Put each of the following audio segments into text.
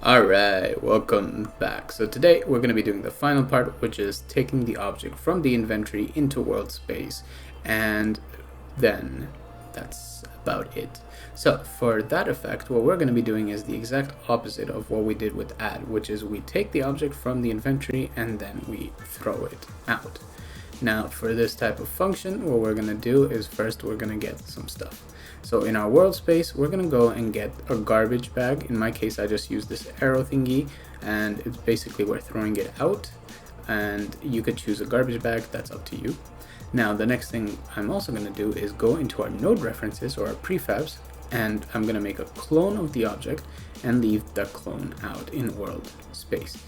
Alright, welcome back. So today we're going to be doing the final part, which is taking the object from the inventory into world space, and then that's about it. So for that effect, what we're going to be doing is the exact opposite of what we did with add, which is we take the object from the inventory and then we throw it out. Now for this type of function, what we're going to do is first we're going to get some stuff. So in our world space, we're going to go and get a garbage bag. In my case, I just use this arrow thingy, and it's basically we're throwing it out, and you could choose a garbage bag, that's up to you. Now the next thing I'm also going to do is go into our node references or our prefabs, and I'm going to make a clone of the object and leave the clone out in world space.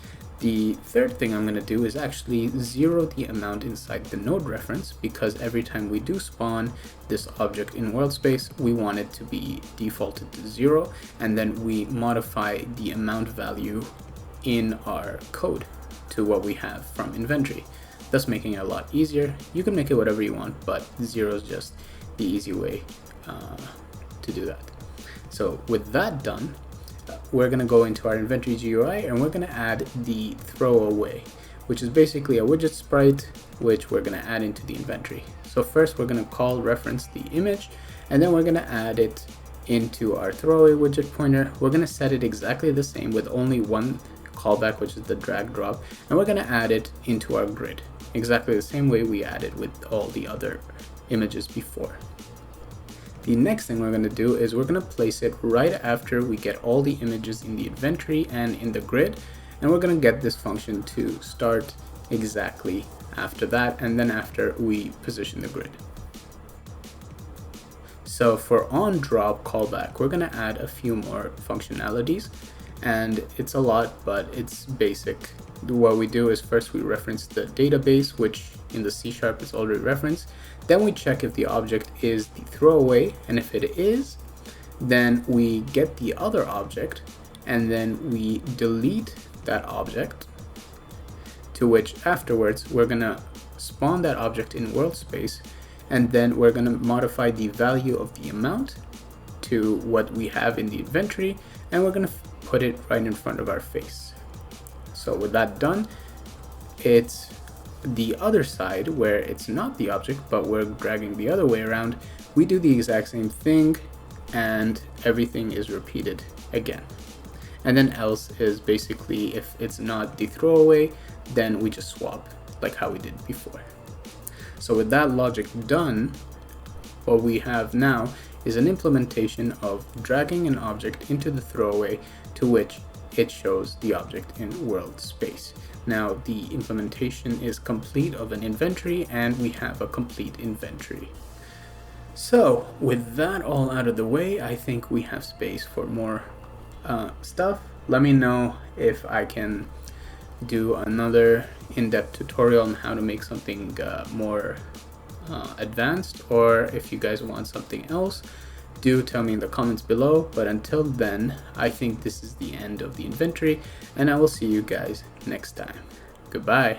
The third thing I'm going to do is actually zero the amount inside the node reference, because every time we do spawn this object in world space, we want it to be defaulted to 0, and then we modify the amount value in our code to what we have from inventory, thus making it a lot easier. You can make it whatever you want, but 0 is just the easy way to do that. So with that done, we're going to go into our inventory GUI and we're going to add the throwaway, which is basically a widget sprite which we're going to add into the inventory. So first we're going to call reference the image, and then we're going to add it into our throwaway widget pointer. We're going to set it exactly the same with only one callback, which is the drag drop, and we're going to add it into our grid exactly the same way we added with all the other images before. The next thing we're going to do is we're going to place it right after we get all the images in the inventory and in the grid, and we're going to get this function to start exactly after that, and then after we position the grid. So for Ondrop callback, we're going to add a few more functionalities, and it's a lot, but it's basic. What we do is first we reference the database, which in the C# is already referenced. Then we check if the object is the throwaway, and if it is, then we get the other object and then we delete that object, to which afterwards we're gonna spawn that object in world space, and then we're gonna modify the value of the amount to what we have in the inventory, and we're gonna put it right in front of our face. So with that done, it's the other side where it's not the object but we're dragging the other way around. We do the exact same thing and everything is repeated again. And then else is basically if it's not the throwaway, then we just swap like how we did before. So with that logic done, what we have now is an implementation of dragging an object into the throwaway, to which it shows the object in world space. Now the implementation is complete of an inventory, and we have a complete inventory. So with that all out of the way, I think we have space for more stuff. Let me know if I can do another in-depth tutorial on how to make something more advanced, or if you guys want something else, do tell me in the comments below. But until then, I think this is the end of the inventory, and I will see you guys next time. Goodbye.